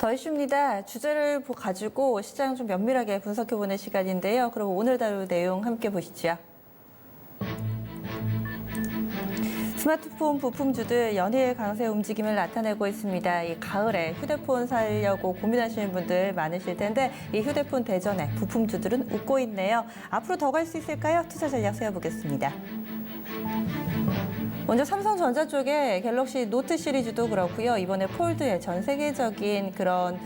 더 이슈입니다. 주제를 가지고 시장 좀 면밀하게 분석해보는 시간인데요. 그럼 오늘 다룰 내용 함께 보시죠. 스마트폰 부품주들 연일 강세 움직임을 나타내고 있습니다. 이 가을에 휴대폰 사려고 고민하시는 분들 많으실 텐데 이 휴대폰 대전에 부품주들은 웃고 있네요. 앞으로 더 갈 수 있을까요? 투자 전략 세워보겠습니다. 먼저 삼성전자 쪽에 갤럭시 노트 시리즈도 그렇고요. 이번에 폴드의 전 세계적인 그런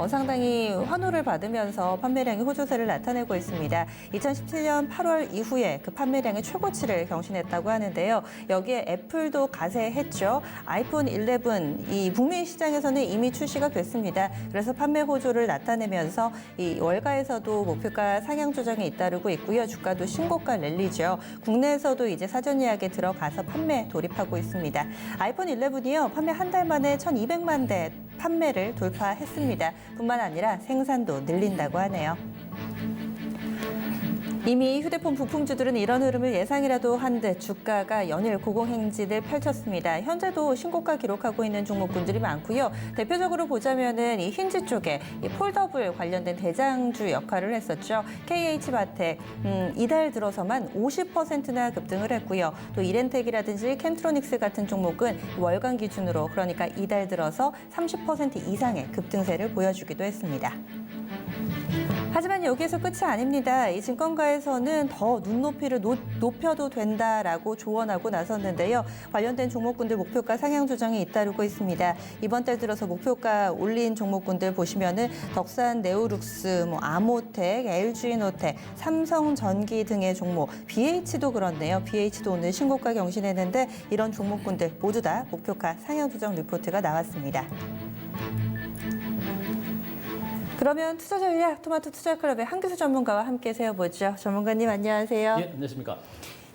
상당히 환호를 받으면서 판매량이 호조세를 나타내고 있습니다. 2017년 8월 이후에 그 판매량의 최고치를 경신했다고 하는데요. 여기에 애플도 가세했죠. 아이폰 11 이 북미 시장에서는 이미 출시가 됐습니다. 그래서 판매 호조를 나타내면서 이 월가에서도 목표가 상향 조정에 잇따르고 있고요. 주가도 신고가 랠리죠. 국내에서도 이제 사전 예약에 들어가서 판매 돌입하고 있습니다. 아이폰 11이요. 판매 한 달 만에 1,200만 대 판매를 돌파했습니다. 뿐만 아니라 생산도 늘린다고 하네요. 이미 휴대폰 부품주들은 이런 흐름을 예상이라도 한 듯 주가가 연일 고공행진을 펼쳤습니다. 현재도 신고가 기록하고 있는 종목군들이 많고요. 대표적으로 보자면은 이 힌지 쪽에 이 폴더블 관련된 대장주 역할을 했었죠. KH바텍 이달 들어서만 50%나 급등을 했고요. 또 이렌텍이라든지 캔트로닉스 같은 종목은 월간 기준으로 그러니까 이달 들어서 30% 이상의 급등세를 보여주기도 했습니다. 하지만 여기에서 끝이 아닙니다. 이 증권가에서는 더 눈높이를 높여도 된다라고 조언하고 나섰는데요. 관련된 종목군들 목표가 상향 조정이 잇따르고 있습니다. 이번 달 들어서 목표가 올린 종목군들 보시면은 덕산 네오룩스, 아모텍, LG노텍, 삼성전기 등의 종목, BH도 그렇네요. BH도 오늘 신고가 경신했는데 이런 종목군들 모두 다 목표가 상향 조정 리포트가 나왔습니다. 그러면 투자 전략 토마토 투자클럽의 한규수 전문가와 함께 세워보죠. 전문가님 안녕하세요. 예, 안녕하십니까.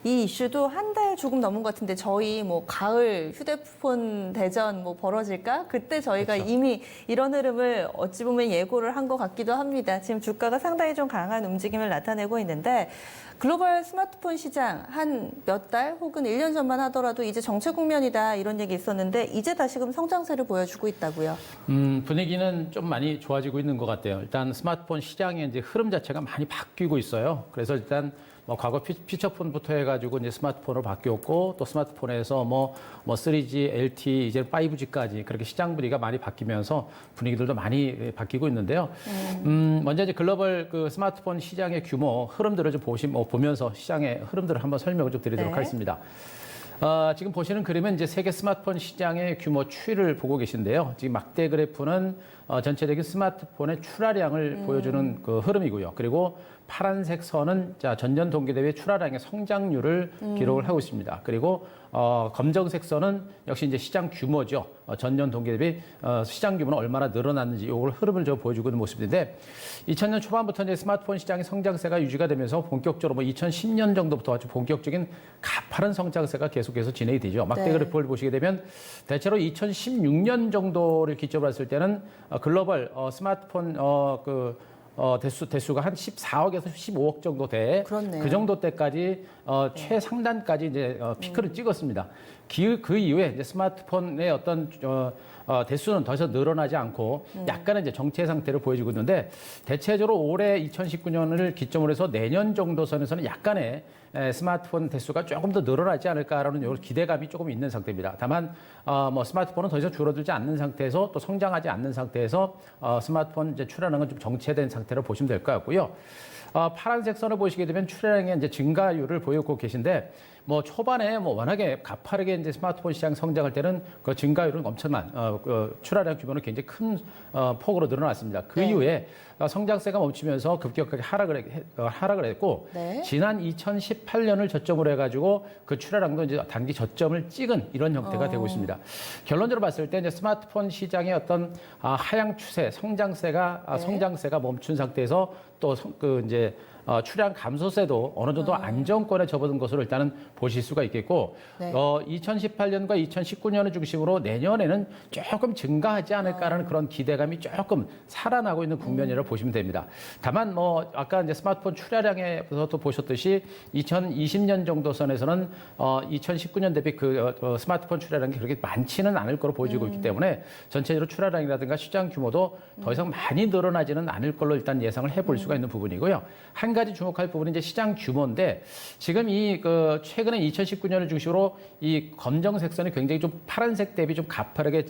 이 이슈도 한 달 조금 넘은 것 같은데 저희 가을 휴대폰 대전 벌어질까? 그때 저희가 그렇죠. 이미 이런 흐름을 어찌 보면 예고를 한 것 같기도 합니다. 지금 주가가 상당히 좀 강한 움직임을 나타내고 있는데 글로벌 스마트폰 시장 한 몇 달 혹은 1년 전만 하더라도 이제 정체 국면이다 이런 얘기 있었는데 이제 다시금 성장세를 보여주고 있다고요. 분위기는 좀 많이 좋아지고 있는 것 같아요. 일단 스마트폰 시장의 이제 흐름 자체가 많이 바뀌고 있어요. 그래서 일단 과거 피처폰부터 해가지고 이제 스마트폰으로 바뀌었고 또 스마트폰에서 3G, LTE, 이제 5G까지 그렇게 시장 분위기가 많이 바뀌면서 분위기들도 많이 바뀌고 있는데요. 먼저 이제 글로벌 그 스마트폰 시장의 규모 흐름들을 좀 보면서 시장의 흐름들을 한번 설명을 좀 드리도록 하겠습니다. 지금 보시는 그림은 이제 세계 스마트폰 시장의 규모 추이를 보고 계신데요. 지금 막대 그래프는 전체적인 스마트폰의 출하량을 보여주는 그 흐름이고요. 그리고 파란색 선은 전년 동기 대비 출하량의 성장률을 기록을 하고 있습니다. 그리고 검정색 선은 역시 이제 시장 규모죠. 전년 동기 대비 시장 규모는 얼마나 늘어났는지 이걸 흐름을 보여주고 있는 모습인데 2000년 초반부터 이제 스마트폰 시장의 성장세가 유지가 되면서 본격적으로 2010년 정도부터 아주 본격적인 가파른 성장세가 계속해서 진행이 되죠. 막대 그래프를 보시게 되면 대체로 2016년 정도를 기점으로 했을 때는 글로벌 스마트폰 대수가 한 14억에서 15억 정도 돼. 그렇네요. 그 정도 때까지 최상단까지 이제 피크를 찍었습니다. 그 이후에 이제 스마트폰의 어떤 대수는 더 이상 늘어나지 않고 약간의 이제 정체 상태를 보여주고 있는데 대체적으로 올해 2019년을 기점으로 해서 내년 정도 선에서는 약간의 스마트폰 대수가 조금 더 늘어나지 않을까라는 이런 기대감이 조금 있는 상태입니다. 다만 스마트폰은 더 이상 줄어들지 않는 상태에서 또 성장하지 않는 상태에서 스마트폰 이제 출하량은 좀 정체된 상태로 보시면 될 것 같고요. 파란색 선을 보시게 되면 출하량의 이제 증가율을 보이고 계신데 초반에 워낙에 가파르게 이제 스마트폰 시장 성장할 때는 그 증가율은 엄청난 출하량 규모는 굉장히 큰 폭으로 늘어났습니다. 그 이후에 성장세가 멈추면서 급격하게 하락을 했고 지난 2018년을 저점으로 해가지고 그 출하량도 이제 단기 저점을 찍은 이런 형태가 되고 있습니다. 결론적으로 봤을 때 이제 스마트폰 시장의 어떤 하향 추세, 성장세가 멈춘 상태에서 또 출하량 감소세도 어느 정도 안정권에 접어든 것으로 일단은 보실 수가 있겠고 네. 2018년과 2019년을 중심으로 내년에는 조금 증가하지 않을까라는 그런 기대감이 조금 살아나고 있는 국면이라고 보시면 됩니다. 다만 뭐 아까 이제 스마트폰 출하량에서도 보셨듯이 2020년 정도 선에서는 2019년 대비 스마트폰 출하량이 그렇게 많지는 않을 거로 보여지고 있기 때문에 전체적으로 출하량이라든가 시장 규모도 더 이상 많이 늘어나지는 않을 걸로 일단 예상을 해볼 수가 있는 부분이고요. 한 가지 주목할 부분은 이제 시장 규모인데 지금 최근에 2019년을 중심으로 이 검정색 선이 굉장히 좀 파란색 대비 좀 가파르게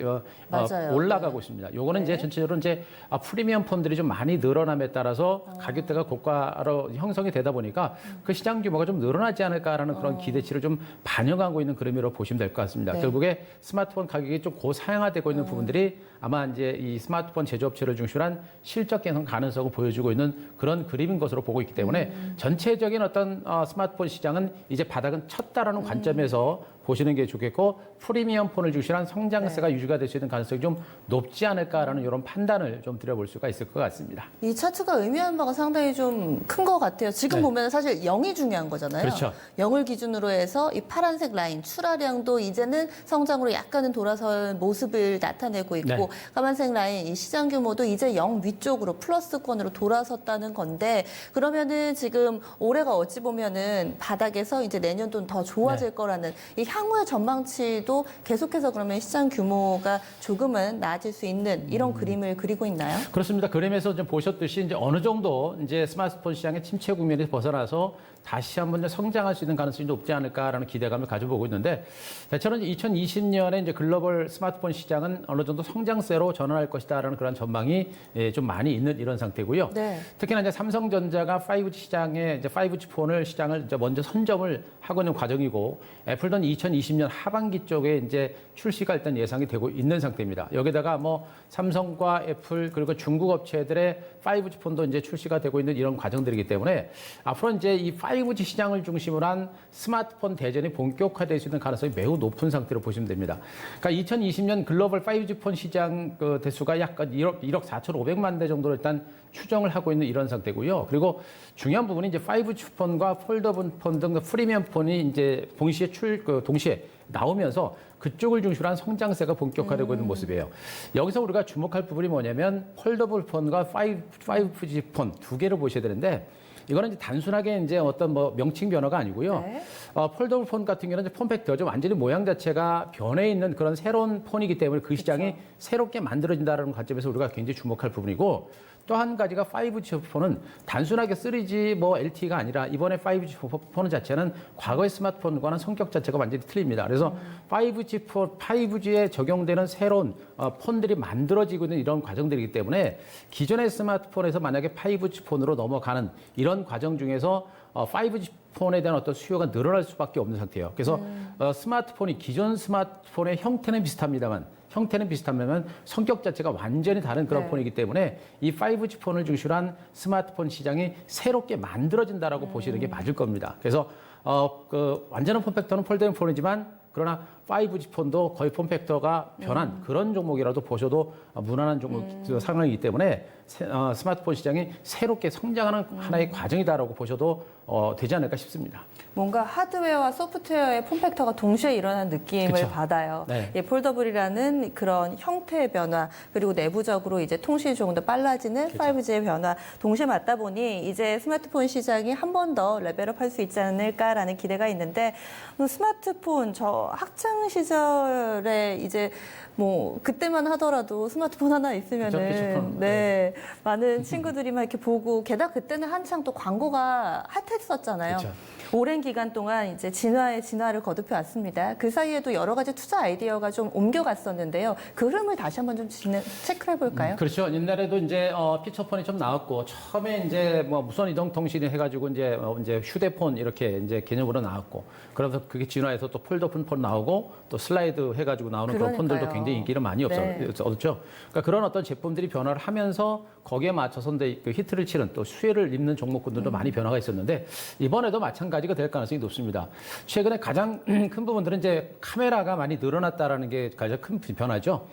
맞아요. 올라가고 있습니다. 요거는 이제 전체적으로 이제 프리미엄 폰들이 좀 많이 늘어남에 따라서 가격대가 고가로 형성이 되다 보니까 그 시장 규모가 좀 늘어나지 않을까라는 그런 기대치를 좀 반영하고 있는 그림으로 보시면 될 것 같습니다. 네. 결국에 스마트폰 가격이 좀 고상향화되고 있는 부분들이 아마 이제 이 스마트폰 제조업체를 중심으로 한 실적 개선 가능성을 보여주고 있는 그런 그림인 것으로 보고 있기 때문에 전체적인 어떤 스마트폰 시장은 이제 바닥은 쳤다라는 관점에서 보시는 게 좋겠고 프리미엄 폰을 중심으로 한 성장세가 유지가 될 수 있는 가능성이 좀 높지 않을까라는 이런 판단을 좀 드려볼 수가 있을 것 같습니다. 이 차트가 의미하는 바가 상당히 좀 큰 것 같아요. 지금 네. 보면 사실 0이 중요한 거잖아요. 그렇죠. 0을 기준으로 해서 이 파란색 라인 출하량도 이제는 성장으로 약간은 돌아선 모습을 나타내고 있고 네. 까만색 라인 이 시장 규모도 이제 0 위쪽으로 플러스권으로 돌아섰다는 건데 그러면은 지금 올해가 어찌 보면은 바닥에서 이제 내년도는 더 좋아질 네. 거라는 이 향후의 전망치도 계속해서 그러면 시장 규모가 조금은 나아질 수 있는 이런 그림을 그리고 있나요? 그렇습니다. 그림에서 좀 보셨듯이 이제 어느 정도 이제 스마트폰 시장의 침체 국면에서 벗어나서 다시 한번 성장할 수 있는 가능성이 높지 않을까라는 기대감을 가져보고 있는데 대체로는 2020년에 이제 글로벌 스마트폰 시장은 어느 정도 성장세로 전환할 것이다라는 그런 전망이 좀 많이 있는 이런 상태고요. 네. 특히나 이제 삼성전자가 5G 시장에 이제 5G 폰을 시장을 이제 먼저 선점을 하고 있는 과정이고 애플도 2020년 하반기 쪽에 이제 출시가 일단 예상이 되고 있는 상태입니다. 여기다가 뭐 삼성과 애플 그리고 중국 업체들의 5G 폰도 이제 출시가 되고 있는 이런 과정들이기 때문에 앞으로 이제 이 5G 시장을 중심으로 한 스마트폰 대전이 본격화될 수 있는 가능성이 매우 높은 상태로 보시면 됩니다. 그러니까 2020년 글로벌 5G 폰 시장 그 대수가 약간 1억 4,500만 대 정도로 일단 추정을 하고 있는 이런 상태고요. 그리고 중요한 부분이 이제 5G 폰과 폴더블 폰 등 프리미엄 폰이 이제 동시에 나오면서 그쪽을 중심으로 한 성장세가 본격화되고 있는 모습이에요. 여기서 우리가 주목할 부분이 뭐냐면 폴더블 폰과 5G 폰 두 개를 보셔야 되는데 이거는 이제 단순하게 이제 어떤 뭐 명칭 변화가 아니고요. 네. 폴더블 폰 같은 경우는 이제 폼 팩터죠. 완전히 모양 자체가 변해 있는 그런 새로운 폰이기 때문에 그 시장이 새롭게 만들어진다는 관점에서 우리가 굉장히 주목할 부분이고 또 한 가지가 5G 폰은 단순하게 3G 뭐 LTE가 아니라 이번에 5G 폰 자체는 과거의 스마트폰과는 성격 자체가 완전히 틀립니다. 그래서 5G에 적용되는 새로운 폰들이 만들어지고 있는 이런 과정들이기 때문에 기존의 스마트폰에서 만약에 5G 폰으로 넘어가는 이런 과정 중에서 5G 폰에 대한 어떤 수요가 늘어날 수밖에 없는 상태예요. 그래서 스마트폰이 기존 스마트폰의 형태는 비슷합니다만 성격 자체가 완전히 다른 그런 네. 폰이기 때문에 이 5G 폰을 중심으로 한 스마트폰 시장이 새롭게 만들어진다라고 보시는 게 맞을 겁니다. 그래서 완전한 폼 팩터는 폴더블 폰이지만 그러나 5G 폰도 거의 폼 팩터가 변한 그런 종목이라도 보셔도 무난한 종목 상황이기 때문에 스마트폰 시장이 새롭게 성장하는 하나의 과정이다라고 보셔도 되지 않을까 싶습니다. 뭔가 하드웨어와 소프트웨어의 폼팩터가 동시에 일어난 느낌을 그쵸. 받아요. 네. 이 폴더블이라는 그런 형태의 변화 그리고 내부적으로 이제 통신이 조금 더 빨라지는 5G의 변화 동시에 맞다 보니 이제 스마트폰 시장이 한 번 더 레벨업할 수 있지 않을까라는 기대가 있는데 스마트폰 저 학창 시절에 이제 뭐 그때만 하더라도 스마트폰 하나 있으면은 그쵸. 네 많은 친구들이 막 이렇게 보고 게다가 그때는 한창 또 광고가 핫했었잖아요. 그쵸. 오랜 기간 동안 이제 진화의 진화를 거듭해 왔습니다. 그 사이에도 여러 가지 투자 아이디어가 좀 옮겨갔었는데요. 그 흐름을 다시 한번 좀 체크해 볼까요? 그렇죠. 옛날에도 이제 피처폰이 좀 나왔고 처음에 이제 뭐 무선 이동 통신이 해가지고 이제 휴대폰 이렇게 이제 개념으로 나왔고 그러면서 그게 진화해서 또 폴더폰 폰 나오고 또 슬라이드 해가지고 나오는 그런 폰들도 그러니까요. 굉장히 인기를 많이 네. 얻었죠. 그러니까 그런 어떤 제품들이 변화를 하면서 거기에 맞춰서 그 히트를 치는 또 수혜를 입는 종목군들도 많이 변화가 있었는데 이번에도 마찬가지. 10개까지가 될 가능성이 높습니다. 최근에 가장 큰 부분들은 이제 카메라가 많이 늘어났다라는 게 가장 큰 변화죠.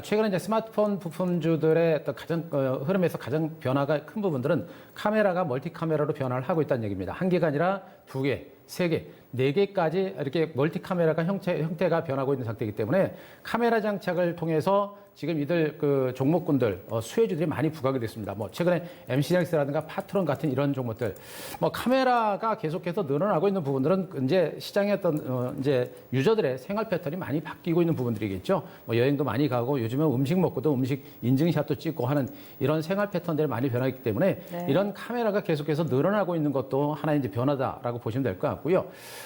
최근에 이제 스마트폰 부품주들의 어떤 가장 흐름에서 가장 변화가 큰 부분들은 카메라가 멀티 카메라로 변화를 하고 있다는 얘기입니다. 한 개가 아니라 두 개, 세 개, 네 개까지 이렇게 멀티 카메라가 형태가 변하고 있는 상태이기 때문에 카메라 장착을 통해서 지금 이들 그 종목군들 수혜주들이 많이 부각이 됐습니다. 뭐 최근에 MC넥스라든가 파트론 같은 이런 종목들, 뭐 카메라가 계속해서 늘어나고 있는 부분들은 이제 시장의 어떤 이제 유저들의 생활 패턴이 많이 바뀌고 있는 부분들이겠죠. 뭐 여행도 많이 가고 요즘은 음식 먹고도 음식 인증샷도 찍고 하는 이런 생활 패턴들이 많이 변하기 때문에 네. 이런 카메라가 계속해서 늘어나고 있는 것도 하나의 이제 변화다라고 보시면 될 것 같고요.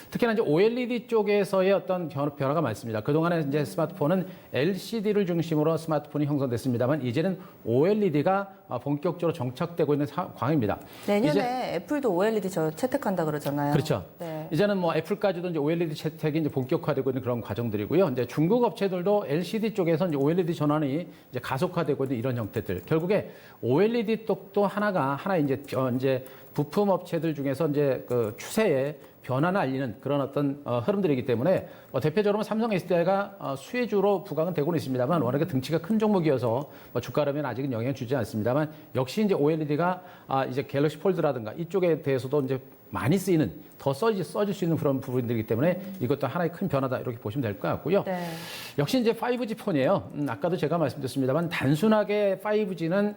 특히나 이제 OLED 쪽에서의 어떤 변화가 많습니다. 그동안에 이제 스마트폰은 LCD를 중심으로 스마트폰이 형성됐습니다만 이제는 OLED가 본격적으로 정착되고 있는 상황입니다. 내년에 애플도 OLED 채택한다 그러잖아요. 그렇죠. 네. 이제는 뭐 애플까지도 이제 OLED 채택이 이제 본격화되고 있는 그런 과정들이고요. 이제 중국 업체들도 LCD 쪽에서 이제 OLED 전환이 이제 가속화되고 있는 이런 형태들. 결국에 OLED 쪽도 하나 이제 부품 업체들 중에서 이제 그 추세에 변화를 알리는 그런 어떤 흐름들이기 때문에 대표적으로 삼성 SDI가 수혜주로 부각은 되고는 있습니다만 워낙에 등치가 큰 종목이어서 주가라면 아직은 영향을 주지 않습니다만 역시 이제 OLED가 이제 갤럭시 폴드라든가 이쪽에 대해서도 이제 많이 쓰이는 더 써질 수 있는 그런 부분들이기 때문에 이것도 하나의 큰 변화다 이렇게 보시면 될 것 같고요. 네. 역시 이제 5G 폰이에요. 아까도 제가 말씀드렸습니다만 단순하게 5G는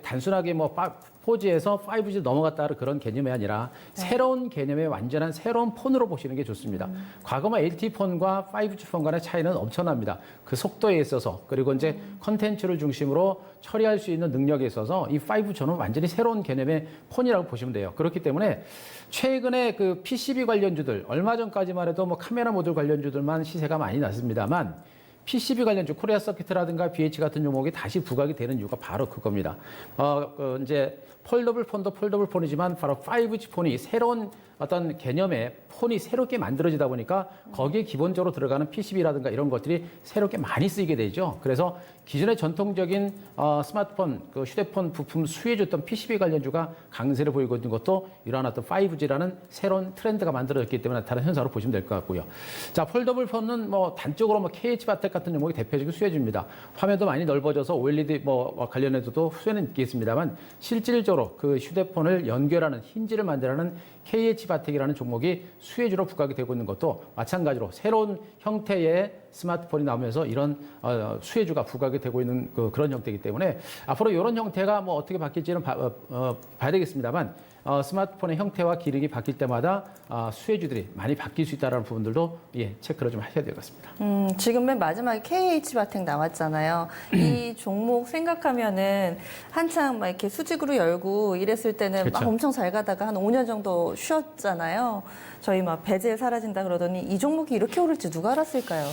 단순하게 뭐 4G에서 5G 넘어갔다는 그런 개념이 아니라 새로운 개념의 완전한 새로운 폰으로 보시는 게 좋습니다. 과거만 LTE 폰과 5G 폰 간의 차이는 엄청납니다. 그 속도에 있어서 그리고 이제 컨텐츠를 중심으로 처리할 수 있는 능력에 있어서 이 5G는 완전히 새로운 개념의 폰이라고 보시면 돼요. 그렇기 때문에 최근에 그 PCB 관련주들 얼마 전까지만 해도 뭐 카메라 모듈 관련주들만 시세가 많이 났습니다만 PCB 관련주 코리아 서킷이라든가 BH 같은 종목이 다시 부각이 되는 이유가 바로 그겁니다. 이제 폴더블 폰도 폴더블 폰이지만 바로 5G 폰이 새로운 어떤 개념의 폰이 새롭게 만들어지다 보니까 거기에 기본적으로 들어가는 PCB라든가 이런 것들이 새롭게 많이 쓰이게 되죠. 그래서 기존의 전통적인 스마트폰, 그 휴대폰 부품 수혜줬던 PCB 관련주가 강세를 보이고 있는 것도 이러한 어떤 5G라는 새로운 트렌드가 만들어졌기 때문에 나타나는 현상으로 보시면 될 것 같고요. 자, 폴더블 폰은 뭐 단적으로 뭐 KH바텍 같은 종목이 대표적인 수혜주입니다. 화면도 많이 넓어져서 OLED 관련해서도 수혜는 있겠습니다만 실질적으로 그 휴대폰을 연결하는 힌지를 만들어내는 KH바텍이라는 종목이 수혜주로 부각이 되고 있는 것도 마찬가지로 새로운 형태의 스마트폰이 나오면서 이런 수혜주가 부각이 되고 있는 그런 형태이기 때문에 앞으로 이런 형태가 뭐 어떻게 바뀔지는 봐야 되겠습니다만 스마트폰의 형태와 기능이 바뀔 때마다 수혜주들이 많이 바뀔 수 있다는 부분들도 체크를 좀 하셔야 될 것 같습니다. 지금 맨 마지막에 KH바텍 나왔잖아요. 이 종목 생각하면은 한창 막 이렇게 수직으로 열고 이랬을 때는 그렇죠. 막 엄청 잘 가다가 한 5년 정도 쉬었잖아요. 저희 막 배제 사라진다 그러더니 이 종목이 이렇게 오를지 누가 알았을까요?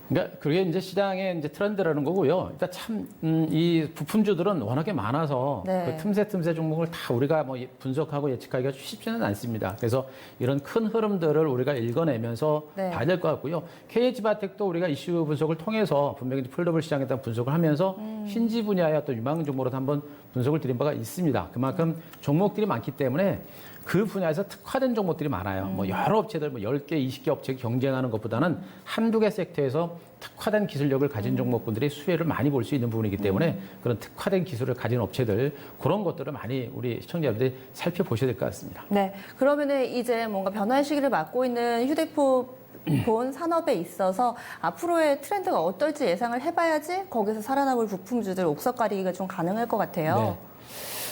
그러니까 그게 이제 시장의 이제 트렌드라는 거고요. 일단 참 이 부품주들은 워낙에 많아서 네. 그 틈새 종목을 다 우리가 뭐 분석하고 예측하기가 쉽지는 않습니다. 그래서 이런 큰 흐름들을 우리가 읽어내면서 네. 봐야 될 것 같고요. KH바텍도 우리가 이슈 분석을 통해서 분명히 폴더블 시장에 대한 분석을 하면서 신지 분야의 어떤 유망 종목으로 한번 분석을 드린 바가 있습니다. 그만큼 종목들이 많기 때문에 그 분야에서 특화된 종목들이 많아요. 뭐 여러 업체들, 뭐 10개, 20개 업체가 경쟁하는 것보다는 한두 개 섹터에서 특화된 기술력을 가진 종목군들이 수혜를 많이 볼 수 있는 부분이기 때문에 그런 특화된 기술을 가진 업체들, 그런 것들을 많이 우리 시청자분들이 살펴보셔야 될 것 같습니다. 네. 그러면은 이제 뭔가 변화의 시기를 맞고 있는 휴대폰 산업에 있어서 앞으로의 트렌드가 어떨지 예상을 해봐야지 거기서 살아남을 부품주들 옥석 가리기가 좀 가능할 것 같아요.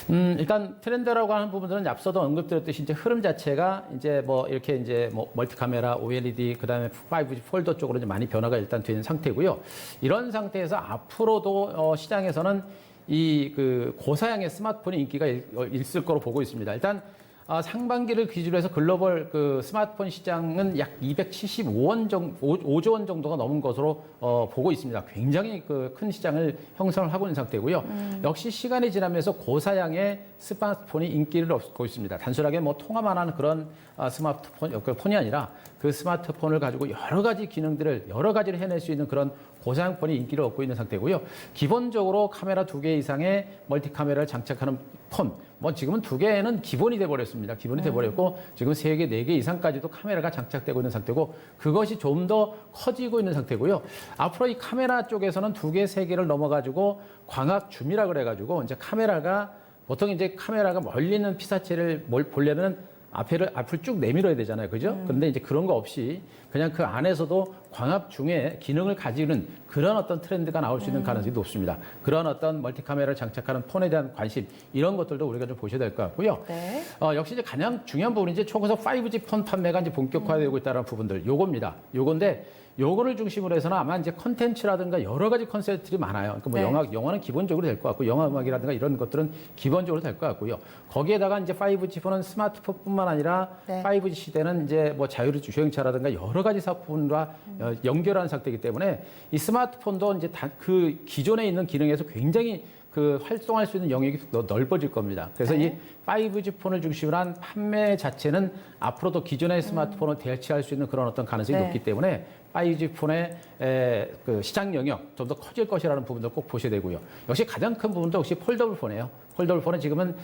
네. 일단 트렌드라고 하는 부분들은 앞서도 언급드렸듯이 이제 흐름 자체가 이제 뭐 이렇게 이제 뭐 멀티 카메라, OLED, 그다음에 5G 폴더 쪽으로 이제 많이 변화가 일단 되는 상태고요. 이런 상태에서 앞으로도 시장에서는 이 그 고사양의 스마트폰의 인기가 있을 거로 보고 있습니다. 일단 상반기를 기준으로 해서 글로벌 그 스마트폰 시장은 약 5조 원 정도가 넘은 것으로 보고 있습니다. 굉장히 그 큰 시장을 형성을 하고 있는 상태고요. 역시 시간이 지나면서 고사양의 스마트폰이 인기를 얻고 있습니다. 단순하게 뭐 통화만 하는 그런 폰이 아니라 그 스마트폰을 가지고 여러 가지 기능들을 해낼 수 있는 그런 고사양 폰이 인기를 얻고 있는 상태고요. 기본적으로 카메라 2개 이상의 멀티 카메라를 장착하는 폰, 뭐 지금은 2개는 기본이 돼버렸습니다. 기본이 돼버렸고 지금 3개, 4개 이상까지도 카메라가 장착되고 있는 상태고 그것이 좀 더 커지고 있는 상태고요. 앞으로 이 카메라 쪽에서는 2개, 3개를 넘어가지고 광학 줌이라 그래가지고 이제 카메라가 보통 이제 카메라가 멀리 있는 피사체를 보려면 앞을 쭉 내밀어야 되잖아요. 그죠? 그런데 이제 그런 거 없이 그냥 그 안에서도 광합 중에 기능을 가지는 그런 어떤 트렌드가 나올 수 있는 가능성이 높습니다. 그런 어떤 멀티 카메라를 장착하는 폰에 대한 관심 이런 것들도 우리가 좀 보셔야 될 것 같고요. 네. 역시 이제 가장 중요한 부분이 이제 초고속 5G 폰 판매가 이제 본격화되고 있다는 부분들 요겁니다. 요건데 요거를 중심으로 해서는 아마 이제 컨텐츠라든가 여러 가지 컨셉들이 많아요. 그러니까 뭐 네. 영화는 기본적으로 될 것 같고, 영화 음악이라든가 이런 것들은 기본적으로 될 것 같고요. 거기에다가 이제 5G 폰은 스마트폰뿐만 아니라 네. 5G 시대는 이제 뭐 자율 주행차라든가 여러 가지 사품과 연결한 상태이기 때문에 이 스마트폰도 이제 그 기존에 있는 기능에서 굉장히 그 활동할 수 있는 영역이 넓어질 겁니다. 그래서 네. 이 5G 폰을 중심으로 한 판매 자체는 앞으로도 기존의 스마트폰을 대체할 수 있는 그런 어떤 가능성이 네. 높기 때문에 5G 폰의 그 시장 영역 좀 더 커질 것이라는 부분도 꼭 보셔야 되고요. 역시 가장 큰 부분도 역시 폴더블 폰이에요. 폴더블 폰은 지금은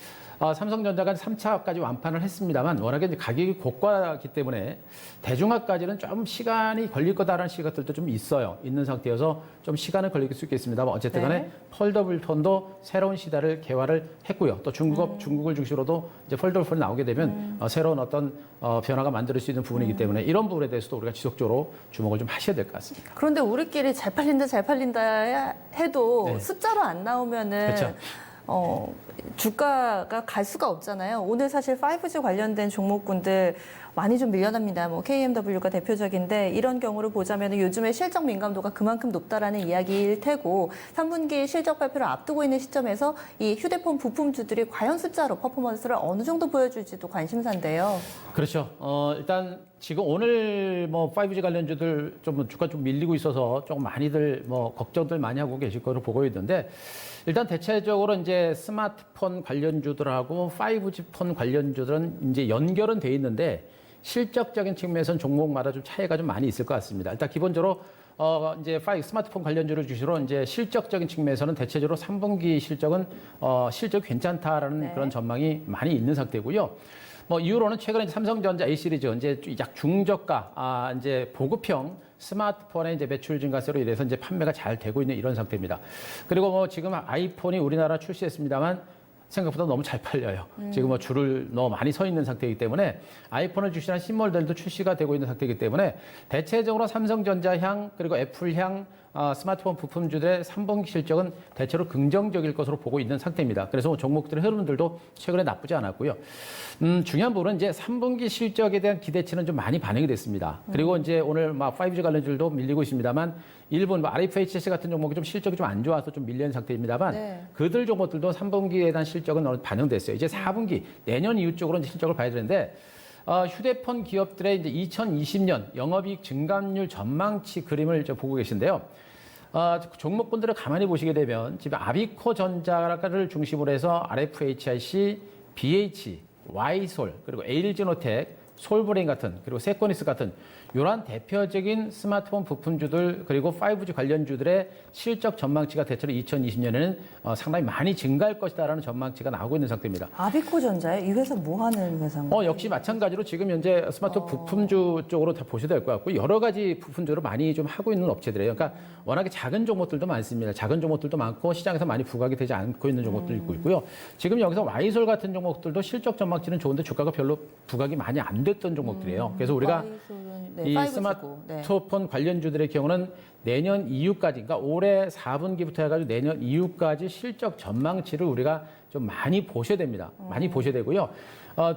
삼성전자가 3차까지 완판을 했습니다만 워낙에 이제 가격이 고가이기 때문에 대중화까지는 좀 시간이 걸릴 거다라는 시각들도 좀 있는 상태여서 좀 시간은 걸릴 수 있겠습니다만 어쨌든 간에 네. 폴더블 폰도 새로운 시대를 개화를 했고요. 또 중국을 중심으로도 이제 폴더블 폰이 나오게 되면 새로운 어떤 변화가 만들 수 있는 부분이기 때문에 이런 부분에 대해서도 우리가 지속적으로 주목을 좀 하셔야 될 것 같습니다. 그런데 우리끼리 잘 팔린다 해도 네. 숫자로 안 나오면은 그렇죠. 주가가 갈 수가 없잖아요. 오늘 사실 5G 관련된 종목군들 많이 좀 밀려납니다. 뭐 KMW가 대표적인데 이런 경우를 보자면 요즘에 실적 민감도가 그만큼 높다라는 이야기일 테고 3분기 실적 발표를 앞두고 있는 시점에서 이 휴대폰 부품주들이 과연 숫자로 퍼포먼스를 어느 정도 보여줄지도 관심사인데요. 그렇죠. 일단 지금 오늘 뭐 5G 관련주들 좀 주가 좀 밀리고 있어서 조금 많이들 뭐 걱정들 많이 하고 계실 거로 보고 있는데 일단 대체적으로 이제 스마트폰 관련주들하고 5G 폰 관련주들은 이제 연결은 돼 있는데 실적적인 측면에서는 종목마다 좀 차이가 좀 많이 있을 것 같습니다. 일단 기본적으로 이제 스마트폰 관련주를 주시로 이제 실적적인 측면에서는 대체적으로 3분기 실적은 실적 괜찮다라는 네. 그런 전망이 많이 있는 상태고요. 뭐 이후로는 최근에 이제 삼성전자 A 시리즈 이제 약 중저가 이제 보급형 스마트폰의 이제 매출 증가세로 인해서 이제 판매가 잘 되고 있는 이런 상태입니다. 그리고 뭐 지금 아이폰이 우리나라 출시했습니다만 생각보다 너무 잘 팔려요. 지금 뭐 줄을 너무 많이 서 있는 상태이기 때문에 아이폰을 출시한 신모델도 출시가 되고 있는 상태이기 때문에 대체적으로 삼성전자향 그리고 애플향 스마트폰 부품주들의 3분기 실적은 대체로 긍정적일 것으로 보고 있는 상태입니다. 그래서 뭐 종목들의 흐름들도 최근에 나쁘지 않았고요. 중요한 부분은 이제 3분기 실적에 대한 기대치는 좀 많이 반영이 됐습니다. 그리고 이제 오늘 막 5G 관련주들도 밀리고 있습니다만 일본 뭐 RFHS 같은 종목이 좀 실적이 좀 안 좋아서 좀 밀리는 상태입니다만 네. 그들 종목들도 3분기에 대한 실적은 어느 반영됐어요. 이제 4분기 내년 이후 쪽으로 이제 실적을 봐야 되는데 휴대폰 기업들의 이제 2020년 영업이익 증가율 전망치 그림을 보고 계신데요. 종목군들을 가만히 보시게 되면 지금 아비코 전자를 중심으로 해서 RFHIC, BH, Y솔, 그리고 LG노텍, 솔브레인 같은 그리고 세코니스 같은 이러한 대표적인 스마트폰 부품주들 그리고 5G 관련주들의 실적 전망치가 대체로 2020년에는 상당히 많이 증가할 것이다라는 전망치가 나오고 있는 상태입니다. 아비코전자에 이 회사 뭐 하는 회사인가요? 역시 마찬가지로 지금 현재 스마트폰 부품주 쪽으로 다 보셔야 될 것 같고 여러 가지 부품주를 많이 좀 하고 있는 업체들이에요. 그러니까 워낙에 작은 종목들도 많습니다. 작은 종목들도 많고 시장에서 많이 부각이 되지 않고 있는 종목들도 있고요. 지금 여기서 Y솔 같은 종목들도 실적 전망치는 좋은데 주가가 별로 부각이 많이 안 됐던 종목들이에요. 그래서 우리가 이 5G고, 스마트폰 관련주들의 경우는 내년 이후까지, 그러니까 올해 4분기부터 해가지고 내년 이후까지 실적 전망치를 우리가 좀 많이 보셔야 됩니다. 많이 보셔야 되고요.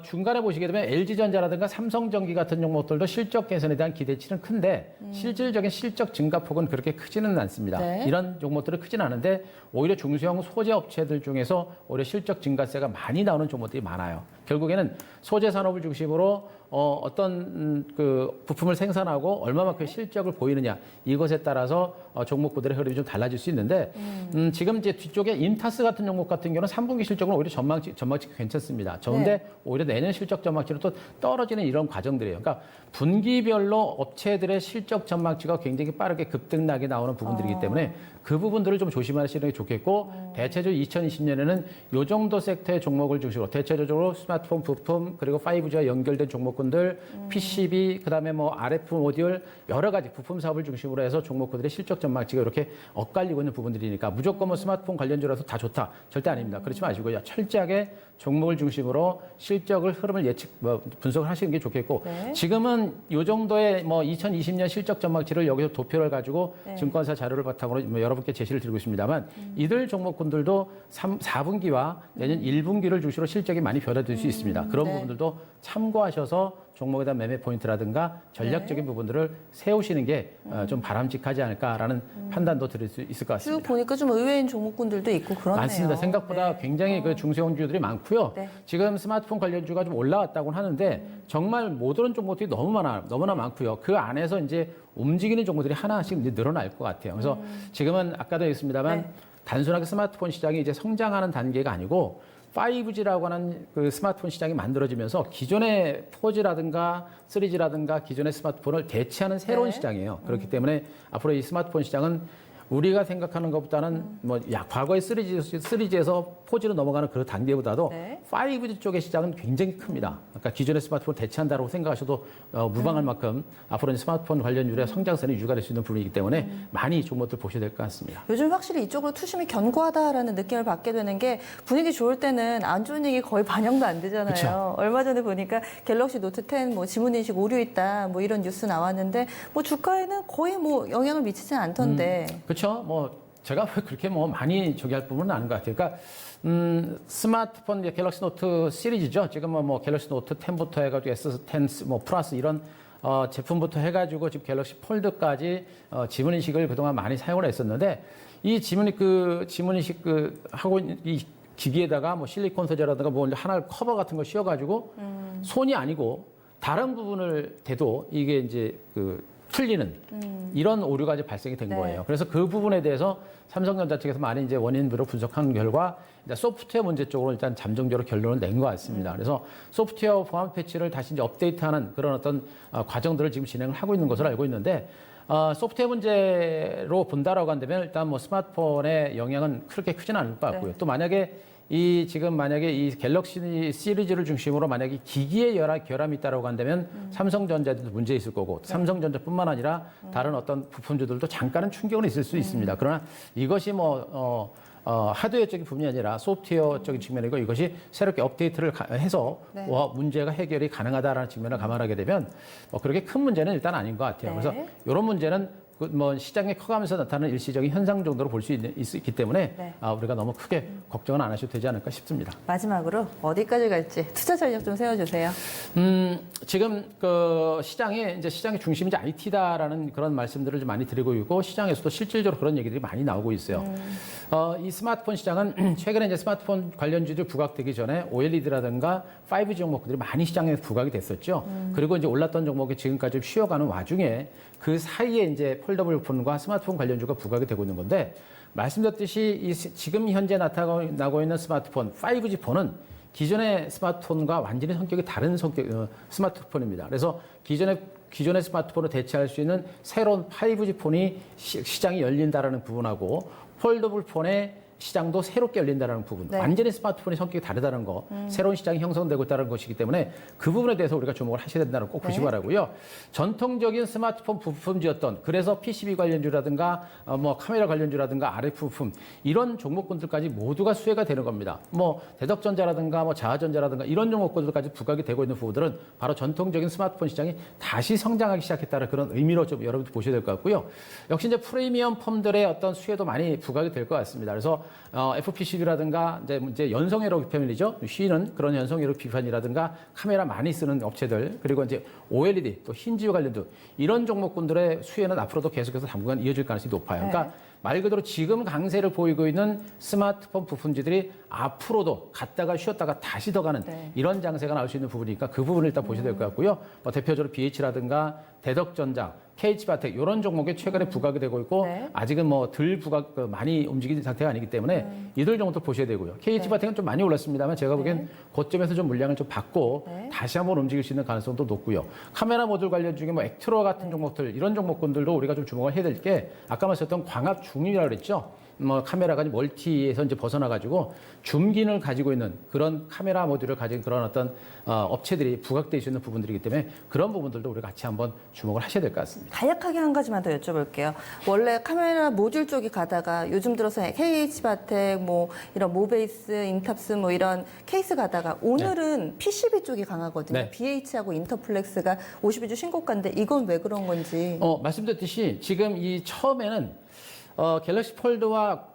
중간에 보시게 되면 LG전자라든가 삼성전기 같은 종목들도 실적 개선에 대한 기대치는 큰데 실질적인 실적 증가폭은 그렇게 크지는 않습니다. 네. 이런 종목들은 크지는 않은데 오히려 중소형 소재 업체들 중에서 오히려 실적 증가세가 많이 나오는 종목들이 많아요. 결국에는 소재 산업을 중심으로 어떤 그 부품을 생산하고 얼마만큼 실적을 보이느냐 이것에 따라서 종목구들의 흐름이 좀 달라질 수 있는데 지금 이제 뒤쪽에 인타스 같은 종목 같은 경우는 3분기 실적은 오히려 전망치 괜찮습니다. 그런데 네. 오히려 내년 실적 전망치는 또 떨어지는 이런 과정들이에요. 그러니까 분기별로 업체들의 실적 전망치가 굉장히 빠르게 급등나게 나오는 부분들이기 때문에 그 부분들을 좀 조심하시는 게 좋겠고 대체적으로 2020년에는 요 정도 섹터의 종목을 중심으로 대체적으로 스마트폰 부품 그리고 5G와 연결된 종목군들 PCB 그다음에 뭐 RF 모듈 여러 가지 부품 사업을 중심으로 해서 종목군들의 실적 전망치가 이렇게 엇갈리고 있는 부분들이니까 무조건 뭐 스마트폰 관련주라서 다 좋다 절대 아닙니다. 그렇지 마시고요. 철저하게 종목을 중심으로 실적을 흐름을 분석을 하시는 게 좋겠고 네. 지금은 요 정도의 뭐 2020년 실적 전망치를 여기서 도표를 가지고 네. 증권사 자료를 바탕으로 뭐 여러분께 제시를 드리고 있습니다만 이들 종목군들도 4분기와 내년 1분기를 중심으로 실적이 많이 변화될 수 있습니다. 그런 네. 부분들도 참고하셔서 종목에 대한 매매 포인트라든가 전략적인 부분들을 세우시는 게 좀 바람직하지 않을까라는 판단도 드릴 수 있을 것 쭉 같습니다. 보니까 좀 의외인 종목군들도 있고 그렇네요. 많습니다. 생각보다 네. 굉장히 그 중소형주들이 많고요. 네. 지금 스마트폰 관련주가 좀 올라왔다고 하는데 정말 못 오른 종목들이 너무나 많고요. 그 안에서 이제 움직이는 종목들이 하나씩 이제 늘어날 것 같아요. 그래서 지금은 아까도 얘기했습니다만 네. 단순하게 스마트폰 시장이 이제 성장하는 단계가 아니고 5G라고 하는 그 스마트폰 시장이 만들어지면서 기존의 4G라든가 3G라든가 기존의 스마트폰을 대체하는 새로운 네. 시장이에요. 그렇기 때문에 앞으로 이 스마트폰 시장은 우리가 생각하는 것보다는 과거의 3G에서 4G로 넘어가는 그 단계보다도 네. 5G 쪽의 시장은 굉장히 큽니다. 그러니까 기존의 스마트폰을 대체한다고 생각하셔도 무방할 만큼 앞으로는 스마트폰 관련주의 성장세는 유지가 될 수 있는 부분이기 때문에 많이 종목들 보셔야 될 것 같습니다. 요즘 확실히 이쪽으로 투심이 견고하다라는 느낌을 받게 되는 게 분위기 좋을 때는 안 좋은 얘기 거의 반영도 안 되잖아요. 그쵸. 얼마 전에 보니까 갤럭시 노트 10 뭐 지문인식 오류 있다 뭐 이런 뉴스 나왔는데 뭐 주가에는 거의 뭐 영향을 미치진 않던데. 그렇죠. 뭐 제가 왜 그렇게 뭐 많이 저기 할 부분은 아닌 것 같아요. 그러니까 스마트폰 이제 갤럭시 노트 시리즈죠. 지금은 뭐 갤럭시 노트 10부터 해가지고 S10 뭐 플러스 이런 제품부터 해가지고 지금 갤럭시 폴드까지 지문 인식을 그동안 많이 사용을 했었는데 이 지문인식 하고 있는 이 기기에다가 뭐 실리콘 소재라든가 뭐 하나 커버 같은 거 씌워가지고 손이 아니고 다른 부분을 대도 이게 이제 틀리는 이런 오류가 이제 발생이 된 네. 거예요. 그래서 그 부분에 대해서 삼성전자 측에서 많이 이제 원인으로 분석한 결과 이제 소프트웨어 문제 쪽으로 일단 잠정적으로 결론을 낸 것 같습니다. 그래서 소프트웨어 보안 패치를 다시 이제 업데이트하는 그런 어떤 과정들을 지금 진행을 하고 있는 것으로 알고 있는데 소프트웨어 문제로 본다라고 한다면 일단 뭐 스마트폰의 영향은 그렇게 크지는 않을 것 같고요. 네. 또 만약에 지금 만약에 이 갤럭시 시리즈를 중심으로 만약에 기기에 결함이 있다라고 한다면 삼성전자도 문제 있을 거고 삼성전자뿐만 아니라 다른 어떤 부품주들도 잠깐은 충격은 있을 수 있습니다. 그러나 이것이 하드웨어적인 부분이 아니라 소프트웨어적인 측면이고 이것이 새롭게 업데이트를 해서 네. 문제가 해결이 가능하다라는 측면을 감안하게 되면 그렇게 큰 문제는 일단 아닌 것 같아요. 네. 그래서 이런 문제는 시장에 커가면서 나타나는 일시적인 현상 정도로 볼 수 있기 때문에 네. 우리가 너무 크게 걱정은 안 하셔도 되지 않을까 싶습니다. 마지막으로 어디까지 갈지 투자 전략 좀 세워주세요. 지금 시장의 중심이 이제 IT다라는 그런 말씀들을 좀 많이 드리고 있고 시장에서도 실질적으로 그런 얘기들이 많이 나오고 있어요. 이 스마트폰 시장은 최근에 이제 스마트폰 관련주들 부각되기 전에 OLED라든가 5G 종목들이 많이 시장에 부각이 됐었죠. 그리고 이제 올랐던 종목이 지금까지 쉬어가는 와중에 그 사이에 이제 폴더블 폰과 스마트폰 관련주가 부각이 되고 있는 건데 말씀드렸듯이 지금 현재 나타나고 있는 스마트폰 5G 폰은 기존의 스마트폰과 완전히 성격이 다른 스마트폰입니다. 그래서 기존의 스마트폰을 대체할 수 있는 새로운 5G 폰이 시장이 열린다라는 부분하고 폴더블 폰의 시장도 새롭게 열린다는 부분, 네. 완전히 스마트폰의 성격이 다르다는 거, 새로운 시장이 형성되고 있다는 것이기 때문에 그 부분에 대해서 우리가 주목을 하셔야 된다는 거 꼭 보시기 바라고요. 전통적인 스마트폰 부품주였던 그래서 PCB 관련주라든가 카메라 관련주라든가 RF 부품 이런 종목군들까지 모두가 수혜가 되는 겁니다. 대덕전자라든가 자하전자라든가 이런 종목군들까지 부각이 되고 있는 부분들은 바로 전통적인 스마트폰 시장이 다시 성장하기 시작했다는 그런 의미로 좀 여러분들 보셔야 될 것 같고요. 역시 이제 프리미엄 펌들의 어떤 수혜도 많이 부각이 될 것 같습니다. 그래서 FPCB라든가 이제 연성회로 패밀리죠. C는 그런 연성회로 비판이라든가 카메라 많이 쓰는 업체들 그리고 이제 OLED 또 흰지유 관련도 이런 종목군들의 수혜는 앞으로도 계속해서 당분간 이어질 가능성이 높아요. 그러니까 말 그대로 지금 강세를 보이고 있는 스마트폰 부품주들이 앞으로도 갔다가 쉬었다가 다시 더 가는 네. 이런 장세가 나올 수 있는 부분이니까 그 부분을 일단 보셔야 될 것 같고요. 뭐 대표적으로 BH라든가 대덕전장, KH바텍 이런 종목에 최근에 부각이 되고 있고 네. 아직은 뭐 덜 부각 많이 움직이는 상태가 아니기 때문에 이들 정도도 보셔야 되고요. KH바텍은 좀 많이 올랐습니다만 제가 보기엔 고점에서 좀 물량을 좀 받고 네. 다시 한번 움직일 수 있는 가능성도 높고요. 카메라 모듈 관련 중에 뭐 액트로와 같은 종목들 이런 종목군들도 우리가 좀 주목을 해야 될 게 아까 말씀드렸던 광합 중립이라고 그랬죠. 뭐 카메라가 멀티에서 이제 벗어나가지고 줌기능을 가지고 있는 그런 카메라 모듈을 가진 그런 어떤 업체들이 부각될 수 있는 부분들이기 때문에 그런 부분들도 우리가 같이 한번 주목을 하셔야 될 것 같습니다. 간략하게 한 가지만 더 여쭤볼게요. 원래 카메라 모듈 쪽이 가다가 요즘 들어서 KH바텍, 뭐 이런 모베이스, 인탑스 뭐 이런 케이스 가다가 오늘은 PCB 쪽이 강하거든요. 네. BH하고 인터플렉스가 52주 신고가인데 이건 왜 그런 건지. 말씀드렸듯이 지금 이 처음에는 갤럭시 폴드와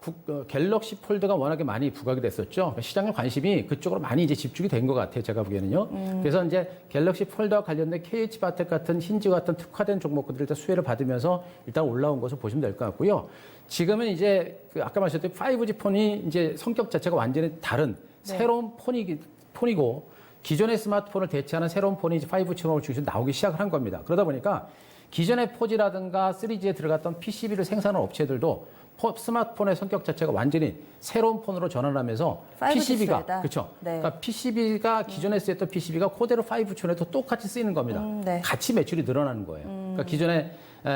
갤럭시 폴드가 워낙에 많이 부각이 됐었죠. 시장의 관심이 그쪽으로 많이 이제 집중이 된 것 같아요. 제가 보기에는요. 그래서 이제 갤럭시 폴드와 관련된 KH바텍 같은 힌지 같은 특화된 종목들이 일단 수혜를 받으면서 일단 올라온 것을 보시면 될 것 같고요. 지금은 이제 아까 말씀드렸던 5G 폰이 이제 성격 자체가 완전히 다른 새로운 폰이고 기존의 스마트폰을 대체하는 새로운 폰이 이제 5G 폰을 중심으로 나오기 시작을 한 겁니다. 그러다 보니까 기존의 4G라든가 3G에 들어갔던 PCB를 생산하는 업체들도 스마트폰의 성격 자체가 완전히 새로운 폰으로 전환하면서 5G PCB가 쓰다. 그렇죠. 네. 그러니까 PCB가 기존에 쓰였던 PCB가 그대로 5G폰에도 똑같이 쓰이는 겁니다. 네. 같이 매출이 늘어나는 거예요. 그러니까 기존에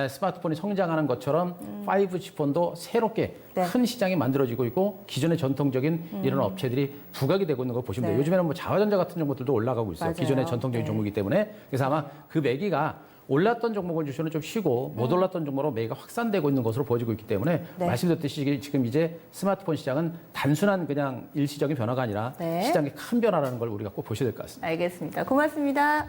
스마트폰이 성장하는 것처럼 5G 폰도 새롭게 네. 큰 시장이 만들어지고 있고 기존의 전통적인 이런 업체들이 부각이 되고 있는 걸 보시면 돼요. 네. 요즘에는 뭐 자화전자 같은 종목들도 올라가고 있어요. 맞아요. 기존의 전통적인 네. 종목이기 때문에. 그래서 아마 그 매기가 올랐던 종목을 주시는 좀 쉬고 못 올랐던 종목으로 매기가 확산되고 있는 것으로 보여지고 있기 때문에 네. 말씀드렸듯이 지금 이제 스마트폰 시장은 단순한 그냥 일시적인 변화가 아니라 네. 시장의 큰 변화라는 걸 우리가 꼭 보셔야 될 것 같습니다. 알겠습니다. 고맙습니다.